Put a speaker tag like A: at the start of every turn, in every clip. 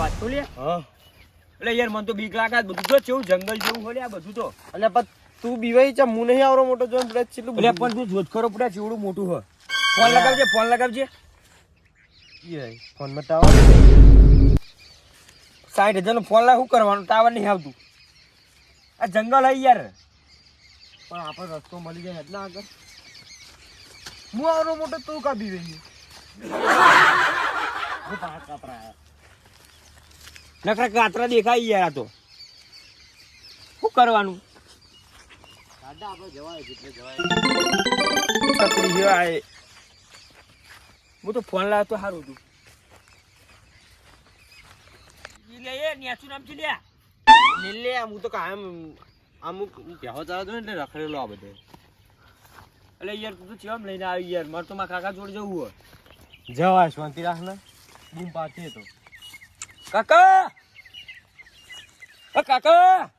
A: વાત તો લે.
B: હા
A: એટલે યાર મને તો બીક લાગે બધું તો કેવું જંગલ જેવું હોય આ બધું તો.
B: એટલે પણ તું બીવાઈ ચા હું નહીં આવરો મોટો જોન પડે કેટલું
A: એટલે પણ તું જોત ખરો પડે ચેવડું મોટું હોય. ફોન લગાવજે ફોન લગાવજે.
B: ફોન માં ટાવર
A: 60,000 નો ફોન લાવ શું કરવાનું ટાવર નહીં આવતું. આ જંગલ હે યાર.
B: પણ આપણે રસ્તો મળી જાય એટલા આગળ હું આવરો મોટો તું કા બીવાઈ
A: નકરા કાતરા દેખાય યાર આ તો. શું કરવાનું
B: દાદા આપણે જવાય એટલે જવાય
A: છકડી જેવા હું તો ફોન લાવ તો સારું હતું.
B: નીલે હું તો કાયમ અમુક પહેવા ચાલો તો એટલે રખડેલો આ બધે.
A: એટલે યાર તું તો ચેમ લઈને આવી યાર મારે તો મારા કાકા જોડે જવું હોય.
B: જવાય શાંતિ રાખ ને બૂમ પાડતી તો
A: કાકા કાકા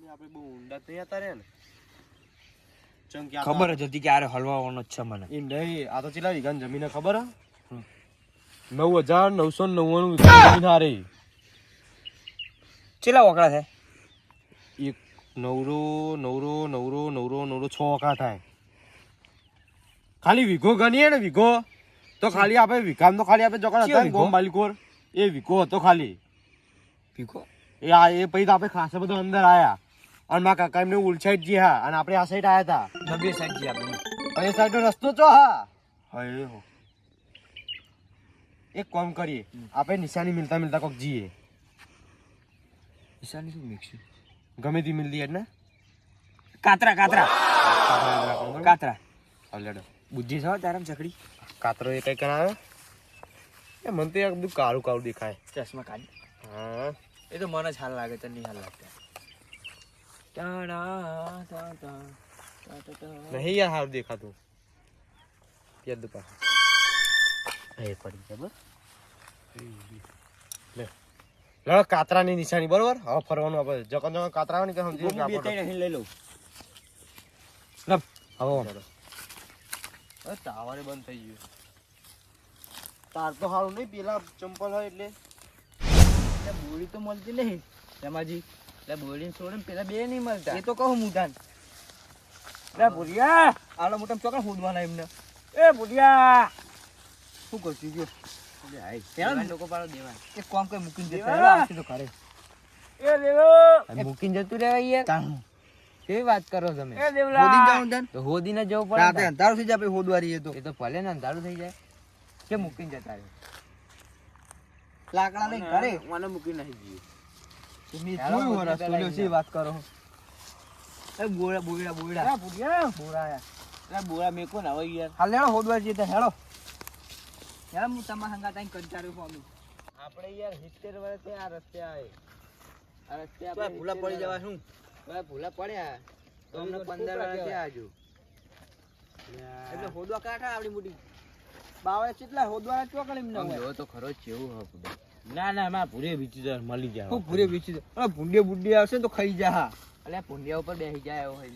B: આપણે બહુ ઊંડા તો હતા રે ને
A: ખબર જ હતી કે આરે હલવાનો જ છે મને.
B: એ નહીં આ તો ચેટલા વીઘાની જમીન ખબર હે 9,999 વીઘા જમીન હારે
A: ચેલા વકડા થાય
B: એક નવરો 6 વખા થાય ખાલી વીઘો ગણીએ ને વીઘો તો ખાલી આપણે વીઘામાં તો ખાલી આપણે જોકણ હતા ને ગોમ બાલિકોર એ વીઘો હતો ખાલી
A: ભીખો
B: એ આ એ પછી તો આપણે ખાસા બધો અંદર આયા અને મારા કાકા એમને ઉલસાઈડ જી હા અને આપણે આ સાઈડ આયા હતા
A: નબે સાઈડ જી આપણે
B: એ સાઈડ નો રસ્તો ચો હા હે એક કામ કરીએ આપણે નિશાની મિલતા મિલતા કોક જીએ
A: નિશાની શું મિક્સ
B: ગમે તે મિલતી એટલે
A: કાતરા કાતરા કાતરા
B: લેડો
A: બુદ્ધિ છે તારામ ચકડી
B: કાતરો એ કઈ કરાવે એ મને તો બધું કાળું કાળું દેખાય
A: ચશ્મા કાઢી
B: હા
A: એ તો મને જ હાલ લાગે તને નહીં હાલ લાગતા
B: નહીં યાર સારું દેખાતું યાદ દુપા એ પડી જાય બસ લે કાતરાની નિશાની બરોબર હવે ફરવાનું આપણે જકન જકન કાતરા આવે ને કે સમજી
A: બે ત્રણ અહીં લઈ લઉં
B: હવે ટાવરે બંધ થઈ ગયું તાર તો સારું નહીં પેલા ચંપલ હોય એટલે
A: બોડી તો મળતી નહીં રમાજી એટલે બોડી છોડે પેલા બે નહીં મળતા એ તો કહું મુદાન લે ભુરિયા આલો મોટા ચોકડ હોદવાના એમને એ ભુરિયા શું કરતી ગયો લોકો પાડો દેવા એક કામ કઈ મૂકીને જતા તો કરે એ દેવો મૂકીને જતું રહેવાય યાર કેવી વાત કરો તમે એ દેવલા હોદીને જાવ તો હોદીને જવું પડે રાતે અંધારું થઈ જાય આપણે હોદવા રહીએ તો એ તો ભલે ને અંધારું થઈ જાય કે મૂકીને જતા રહે લાકડા લઈ ઘરે મને મૂકીને નહીં જઈએ વાત કરો એ બોડા બોડા બોડા બોડા બોડા મેકો ના હોય યાર હાલ હેડો હોદવા જઈએ હેડો યાર હું તમારા હંગા તાઈ કંટાળ્યો પામી આપણે યાર 70 વર્ષે આ રસ્તે આવે આ રસ્તે આપણે ભૂલા પડી જવા શું ભાઈ ભૂલા પડ્યા તો અમને 15 વર્ષે આજો એટલે હોદવા કાઠા આપણી મોટી બાવળે કેટલા હોદવાના ચોકડી એમને હોય તો ખરો છે એવું હે ના ના માં ભૂરે વીચી જાય મળી જાય હું ભૂરે વીચી જાય અરે ભૂંડે બુડ્ડી આવશે તો ખાઈ જા હા એટલે ભૂંડિયા ઉપર બેસી જાય એવો હોય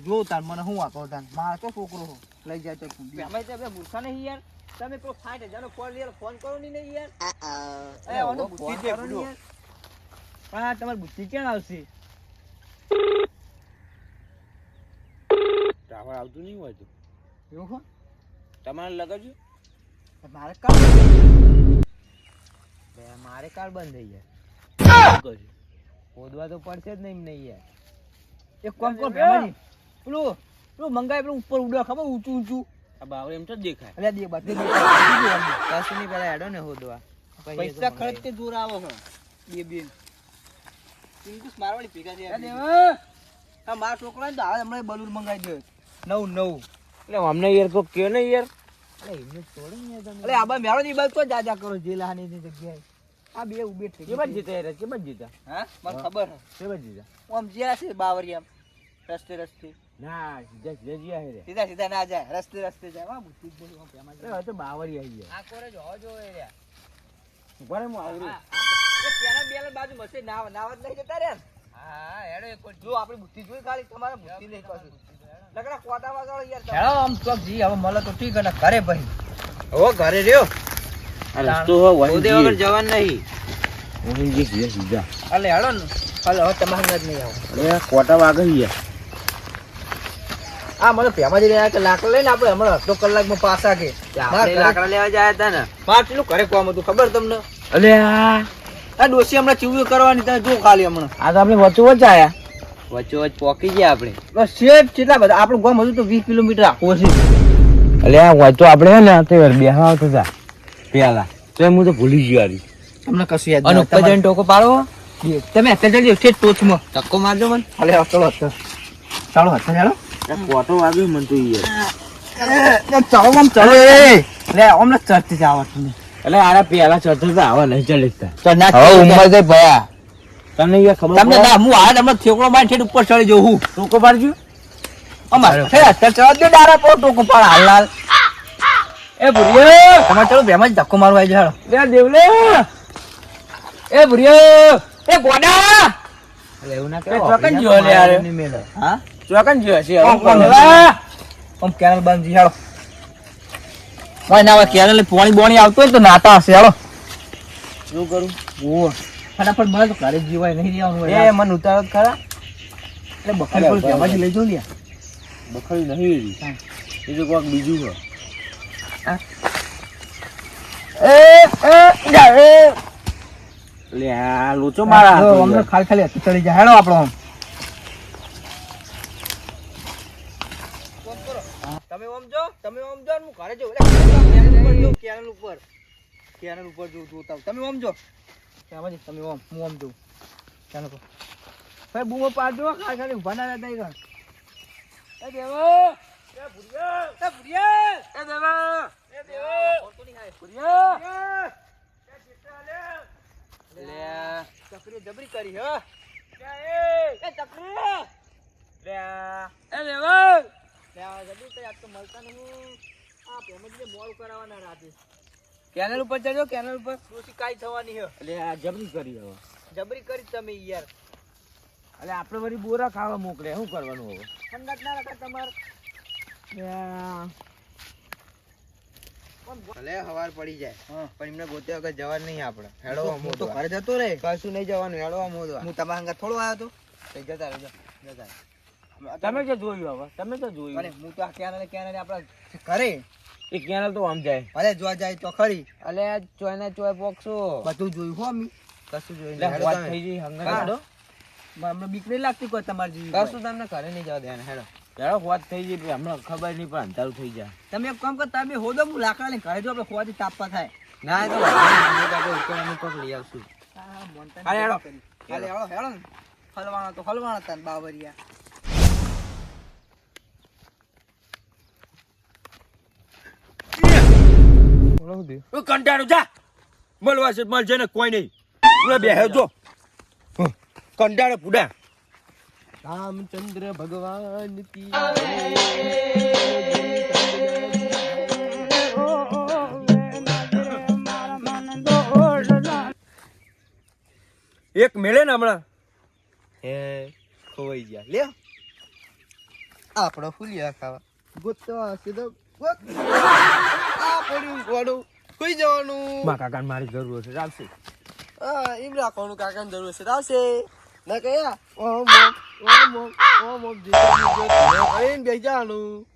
A: જો તાર મને હું આપો તાર માર તો છોકરો લઈ જાય તો ભૂંડિયા અમે તો બે મૂર્ખા નહીં યાર તમે પેલો 60,000 નો ફોન કરો નહીં યાર એ ઓનો બુદ્ધિ દે ગુડો હા તમારી બુદ્ધિ ક્યાં આવશે ટાવર આવતું નહીં હોય તો એવું હો તમારે લગાડજો મારે કાળ બંધ થઈ જાય ખોદવા તો પડશે જ નહીં યાર એક કામ કર પેલું મંગાય પેલું ઉપર ઉડે ખબર ઊંચું ઊંચું આ બાવળે એમ તો દેખાય એટલે દે બાકી કશું નહીં પેલા હેડો ને હોદવા પૈસા ખર્ચતે દૂર આવો હો બે તું મારવાડી ભેગા દે હા માર છોકરા તો હાલ હમણાં બલૂન મંગાવી દે 9 એટલે અમને યાર તો કે ને યાર એમને છોડે ને તમે અરે આબા મેળો ની બલ તો જાજા કરો જેલાની ની જગ્યાએ આ બે ઉભે થઈ કેમ જીતા યાર કેમ જીતા હા મને ખબર છે કેમ જીતા ઓમ જ્યા છે બાવરિયા રસ્તે ના સીધા જીયા હે રે સીધા ના જાય રસ્તે જાય વા બુદ્ધિ જ નહીં ઓમ પેમાં જાય તો બાવરિયા આવી ગયા આ કોરે જો એ રે ઉપર હું આવરી એ પેલા બેલ બાજુ મસે નાવત લઈ જતા રે હા હેડો એક જો આપણી બુદ્ધિ જોઈ ખાલી તમારા બુદ્ધિ નહીં પાછું લગડા કોટા વાળો યાર હેડો આમ ચોક જી હવે મળે તો ઠીક અને ઘરે ભાઈ ઓ ઘરે રહ્યો
B: આ રસ્તો હો
A: ગોદે વગર જવાનું નહીં.
B: વહી જે સીધા સીધા.
A: અલે હેડો ને. હાલો હવે તમારે હંગાત નહીં આવો.
B: અરે કોટા વાગે છે.
A: આ મને ભેમાજી રહ્યા કે લાકડા લઈને આપણે હમણાં અડધો કલાકમાં પાછા કે લાકડા લેવા જાય હતા ને મારે પેલું ઘરે કોમ હતું ખબર તમને?
B: અલે
A: આ ડોસી હમણાં ચીવડું કરવાની તમે જો ખાલી હમણાં
B: આ તો આપણે વચ્ચે વચ્ચે આયા.
A: વચ્ચોવચ પોકી ગયા આપણે. બસ શેઠ કેટલા બધા આપણું ગામ હજુ તો 20 કિલોમીટર આખું હશે.
B: અલે આ વચ્ચે આપણે હે ને તે બેહવા આવતા હતા પેલા તો હું તો ભૂલી ગયો યાર.
A: તમને કશું યાદ નહીં. ઉપર જઈને ટોકો પાડો. તમે અત્યારે જજો શેઠ ટોચમાં ધક્કો મારજો મને. હાલે ચલો અત્યારે ચાલો અત્યારે ચાલો.
B: કોટો વાગ્યો મને તો યાર.
A: ચાલો આમ ચાલો એ લે અમને ચડતી જ આવડતું નહીં.
B: એટલે આરા પેલા ચડતા હતા આવા નહીં ચડતા.
A: તો ના
B: હવે ઉંમર થઈ ભયા તમને યાર ખબર
A: તમને ના હું આ હમણાં થેકડો મારી ઠેઠ ઉપર ચડી જઉં હું.
B: ટોકો પાડજો.
A: અમારે અત્યારે ચડવા દે ડારા પર ટોકો પાડ હાલ હાલ. એ ભુરિયો તમારે ચાલો બેમાં જ ધક્કો મારવા આવી જાડો.
B: લે દેવલે
A: એ ભુરિયો એ ગોડા
B: એવું ના
A: એ ચોકન જ્યો લે યાર. હા
B: ચોકન જ્યો છે
A: આમ કેનલ બંધ જી હાલો. ઓય ના કેનલ પાણી બોણી આવતો હોય તો નાતા હશે હાલો.
B: શું કરું?
A: ઓ ફટાફટ મને તો ઘરે જીવાય નહીં રહેવાનું હોય. એ મન ઉતારો ખરા. એટલે બકરી પર બેમાંથી લઈ જો લ્યા.
B: બખડી નહીં એ તો કોક બીજું છે. લે આ લોચો મારા
A: જો અમને ખાલી ખાલી ચડી જાય હેડો આપણો આમ. તમે ઓમ જો હું ઘરે જઉં. કેનલ ઉપર જોતા તમે ઓમ જો. કેમાંથી તમે ઓમ હું ઓમ જોઉં કેનલ પર. ભાઈ બૂમો પાડજો ખાલી ખાલી ઉભા ના રહેતા ઈ. એ દેવો એ ભુરિયા એ ભુરિયા એ દેવો એ દેવો કોણ નહીં ખાય ભુરિયા એ ચિત્રા લે ચકરી જબરી કરી હો. એ ચકરી લે એ દેવો લે જબરી તો આજ તો મળતા નહીં. આ પેમેન્ટ મોડ કરાવવાના રાતે. કેનલ ઉપર ચડજો કેનલ ઉપર ડોસી કાઈ થવાની હે.
B: એટલે આ જબરી કરી હવે.
A: જબરી કરી તમે યાર.
B: એટલે આપણે વળી બોરા ખાવા મોકલે શું કરવાનું હવે?
A: ઠંડક ના રાખે તમાર. ભલે હવાર પડી જાય પણ એમને ગોતે વગર જવાનું નહીં આપણે. હેડો હું તો ઘરે જતો રહે કશું નહીં જવાનું. હેડો મોદવા હું તમારા હંગા થોડો આવ્યો તો જતા રહેજો જતા.
B: તમે કે જોયું હવે? તમે તો જોયું?
A: અરે હું તો આ કેનલ આપણા ઘરે
B: એ કેનલ તો આમ જાય.
A: ભલે જોવા જાય તો ખરી.
B: અલે આ ચોયના ચોય પોકસો.
A: બધું જોયું હો મી કશું જોયું
B: એટલે
A: નહીં.
B: વાત થઈ ગઈ હંગા હેડો.
A: અમને બીક નહીં લાગતી કોઈ તમારી જેવી. કશું તમને ઘરે નહીં જવા દેવાનું. હેડો
B: હેડો વાત થઈ ગઈ પણ હમણાં ખબર નહીં પણ અંધારું થઈ જાય.
A: તમે એક કામ કર તમે હોદો હું લાકડા લઈને ઘરે જો આપણે ખોવાથી તાપવા થાય.
B: ના એ તો આપણે ઉકેલાનું કોક લઈ આવશું.
A: હાલે હેડો હાલે હેડો હેડો ને હલવાણા તો હલવાણા હતા ને બાવરિયા.
B: કંટાળું જા મળવા છે મળશે ને કોઈ નહીં. તું બેહે જો કંટાળે પૂડા. રામચંદ્ર ભગવાન કી એક મેળે ને હમણાં
A: હે ખોવાઈ ગયા લે આપણો ફૂલિયા ખાવા ગોતો સીધો ગોત આ પડ્યું ગોડું કોઈ જવાનું.
B: મા કાકા મારી જરૂર છે ચાલશે.
A: હા એમ રાખવાનું કાકાની જરૂર છે આવશે ના કયા ઓમ કહીને બેસી જવાનું.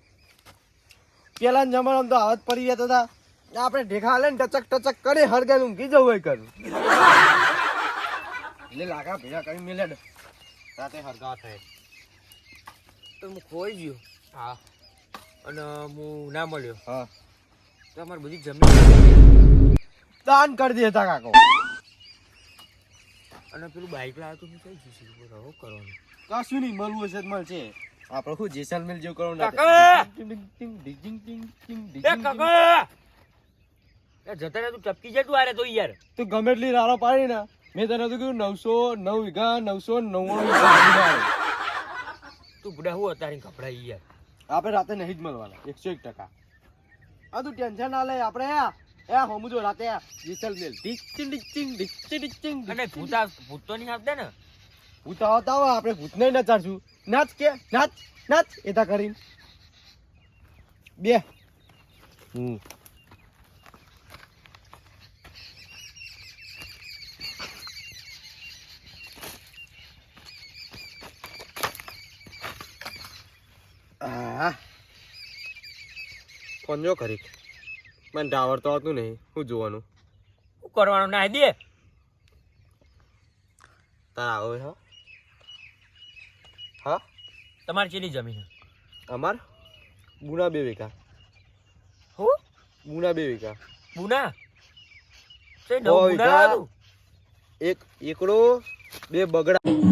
B: પેલા જમાનામાં તો આવત પડી જતા હતા. આપણે ઢેખા હાલે ને ટચક ટચક કરી હરગાઈ ઊંઘી જવું હોય કરું. એટલે લાગા ભેગા કરી મેલે રાતે હરગા થાય તો હું ખોઈ ગયો.
A: હા
B: અને હું ના મળ્યો.
A: હા
B: તો અમારે બધી જમીન દાન કરી દેતા કાકો. અને પેલું બાઈક લાવ્યો તો હું કઈ જઈશ શું કરવાનું? કશું નહીં મળવું હશે મળશે.
A: આપણે શું જેસલમેર જેવું કરવાનું.
B: જતા તું ટપકી જાય તું આરે તો યાર તું ગમે એટલી રાડો પાડી ને મેં તને તો કીધું 909 વીઘા 999 તું બુડા હું અત્યારે કપડા યાર આપણે રાતે નહીં જ મળવાના 101%. આ તું ટેન્શન ના લે. આપણે એ હમુજો રાતે જેસલમેર ડિચિંગ ડિચિંગ ડિચિંગ ડિચિંગ અને ભૂત તો નહીં આવતા ને. ભૂત આવતા હોય આપણે ભૂત નહીં નચાડશું. નાચ કે નાચ નાચ એતા કરીને બે હા ફોન જો કરી મને ટાવર તો આવતું નહીં શું જોવાનું
A: શું કરવાનું ના દે
B: તાર આવે હા હા
A: તમારી ચેલી જમીન
B: અમાર બુના 2 વીઘા
A: હું
B: બુના 2 વીઘા
A: બુના છે
B: ઓ
A: નવ બુના
B: વીઘા.
A: લાવું
B: એક એકડો 2 બગડા